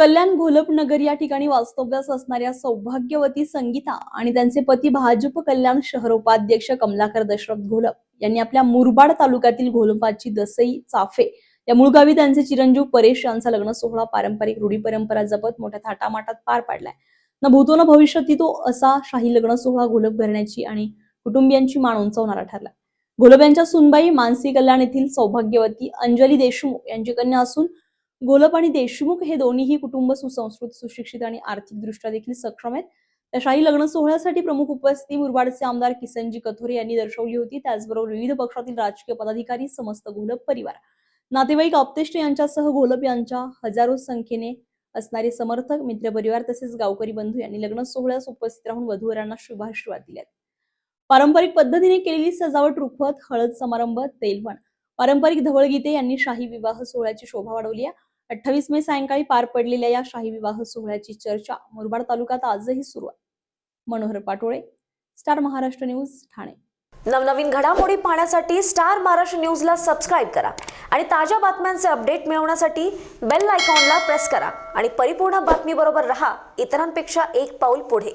कल्याण घोलपनगर या ठिकाणी वास्तव्यास असणाऱ्या सौभाग्यवती संगीता आणि त्यांचे पती भाजप कल्याण शहर उपाध्यक्ष कमलाकर दशरथ घोलप यांनी आपल्या मुरबाड तालुक्यातील घोलपाची दसई चाफे या मूळ गावी त्यांचे चिरंजीव परेश यांचा लग्न सोहळा पारंपरिक रूढी परंपरा जपत मोठ्या थाटामाटात पार पाडलाय। न भूतो न भविष्यती तो असा शाही लग्न सोहळा घोलप घराण्याची आणि कुटुंबियांची मान उंचावणारा ठरला। घोलप यांच्या सुनबाई मानसी कल्याण येथील सौभाग्यवती अंजली देशमुख यांची कन्या असून घोलप आणि देशमुख हे दोन्हीही कुटुंब सुसंस्कृत, सुशिक्षित आणि आर्थिकदृष्ट्या देखील सक्षम आहेत। त्या शाही लग्न सोहळ्यासाठी प्रमुख उपस्थिती मुरबाडचे आमदार किसनजी कथोरे यांनी दर्शवली होती। त्याचबरोबर विविध पक्षातील राजकीय पदाधिकारी, समस्त घोलप परिवार, नातेवाईक, आप्तेष्ट यांच्यासह घोलप यांच्या हजारो संख्येने असणारे समर्थक, मित्रपरिवार तसेच गावकरी बंधू यांनी लग्न सोहळ्यास उपस्थित राहून वधूवरांना शुभाशीर्वाद दिले। पारंपरिक पद्धतीने केलेली सजावट, रुखवत, हळद समारंभ, तेलवण, पारंपरिक धवळ गीते यांनी शाही विवाह सोहळ्याची शोभा वाढवली आहे। 28 मे सायंकाळी पार पडलेल्या या शाही विवाह सोहळ्याची चर्चा मुरबाड तालुक्यात आजही सुरू आहे। Manohar Patole, star Maharashtra news, Thane. नवनवीन घडामोडी पाहण्यासाठी स्टार महाराष्ट्र न्यूजला सबस्क्राइब करा आणि ताज्या बातम्यांचे अपडेट मिळवण्यासाठी बेल आयकॉनला प्रेस करा आणि परिपूर्ण बातमीबरोबर रहा, इतरांपेक्षा एक पाऊल पुढे।